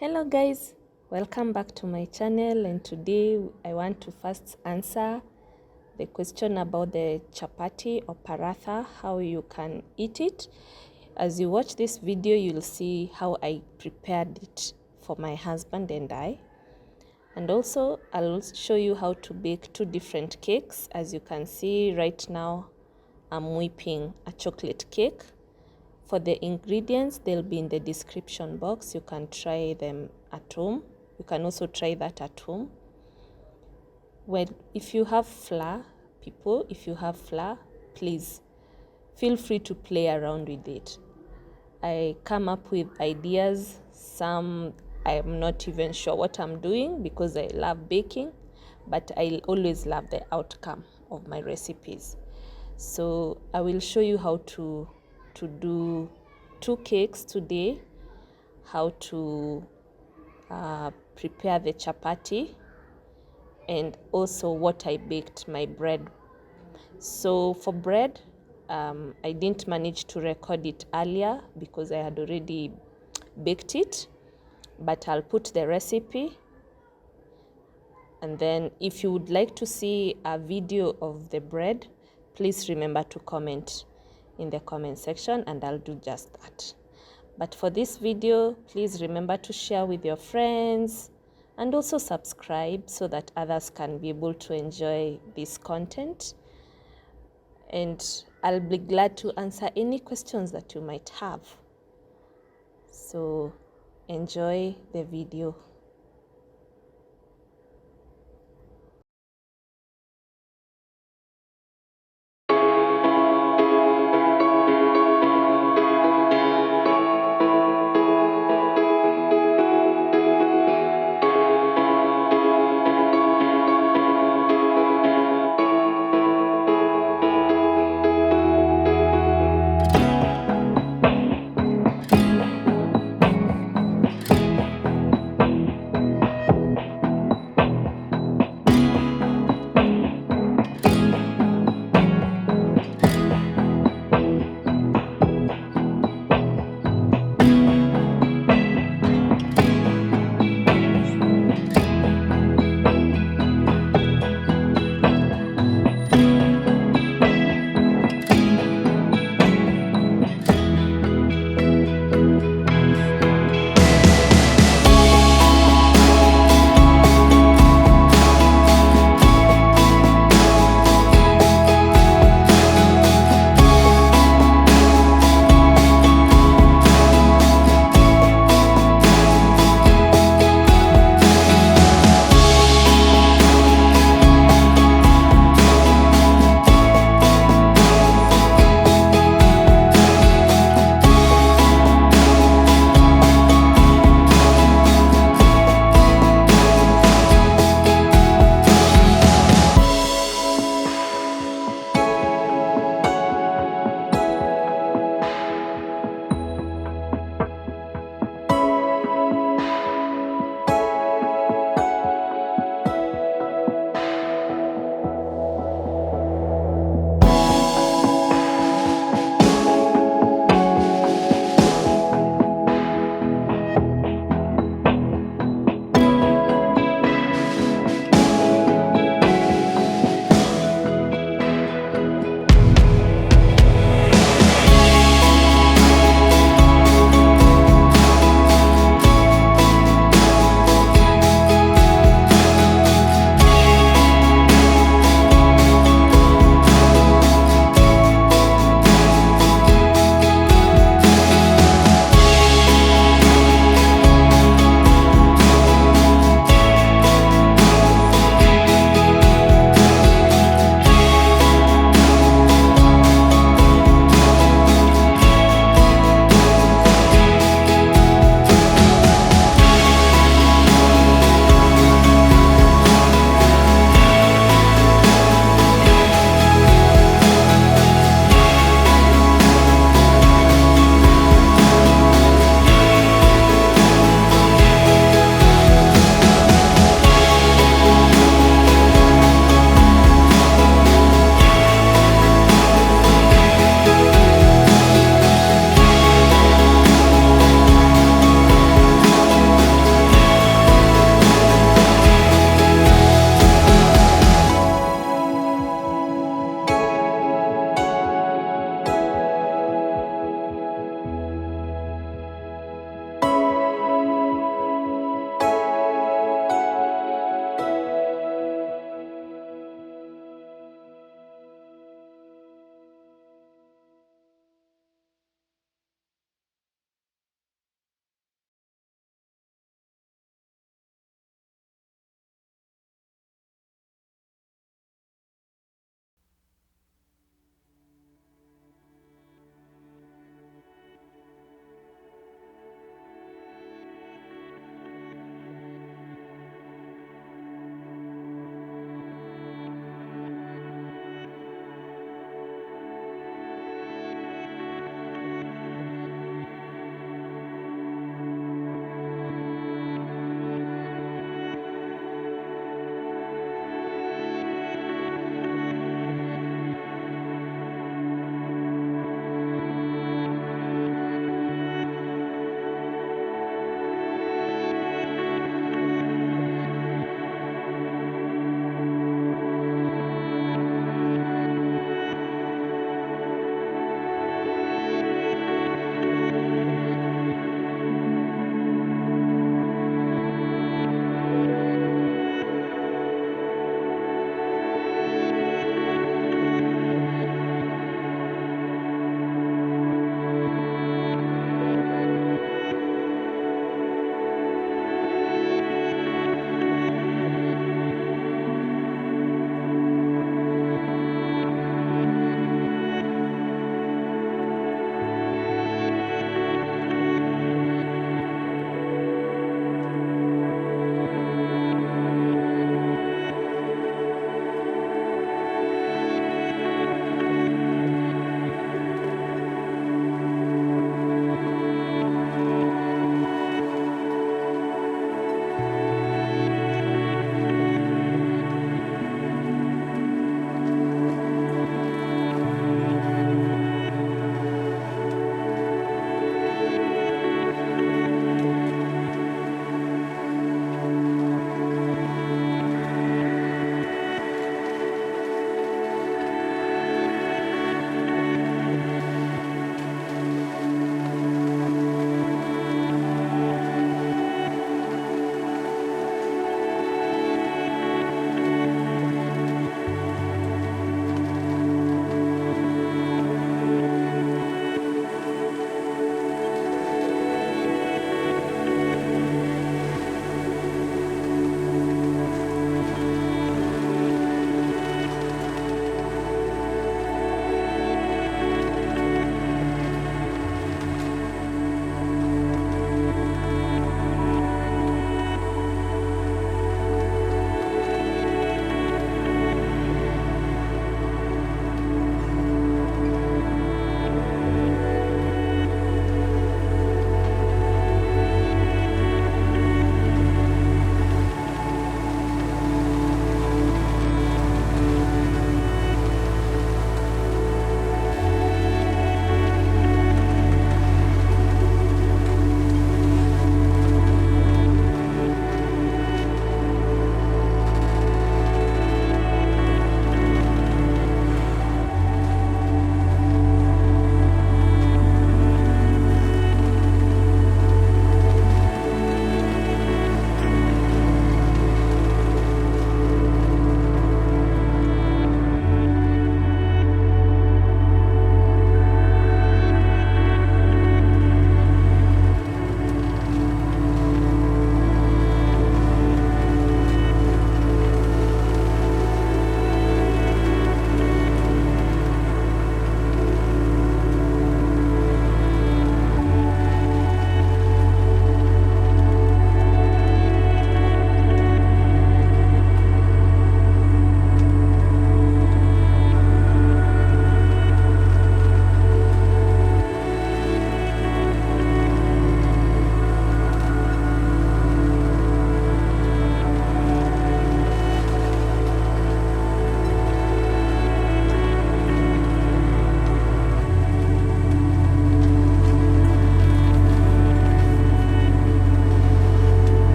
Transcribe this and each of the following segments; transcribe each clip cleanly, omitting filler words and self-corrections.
Hello guys, welcome back to my channel, and today I want to first answer the question about the chapati or paratha, how you can eat it. As you watch this video, you'll see how I prepared it for my husband and I. And also I'll show you how to bake two different cakes. As you can see right now, I'm whipping a chocolate cake. For the ingredients, they'll be in the description box. You can try them at home. You can also try that at home. Well, if you have flour, please feel free to play around with it. I come up with ideas. Some I'm not even sure what I'm doing because I love baking, but I always love the outcome of my recipes. So I will show you how to do two cakes today, how to prepare the chapati, and also what I baked my bread. So for bread, I didn't manage to record it earlier because I had already baked it, but I'll put the recipe. And then if you would like to see a video of the bread, please remember to comment in the comment section and I'll do just that. But for this video, please remember to share with your friends and also subscribe so that others can be able to enjoy this content. And I'll be glad to answer any questions that you might have. So enjoy the video.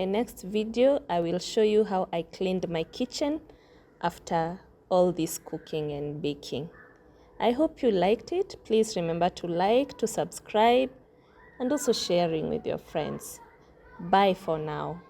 my next video, I will show you how I cleaned my kitchen after all this cooking and baking. I hope you liked it. Please remember to like, to subscribe, and also sharing with your friends. Bye for now.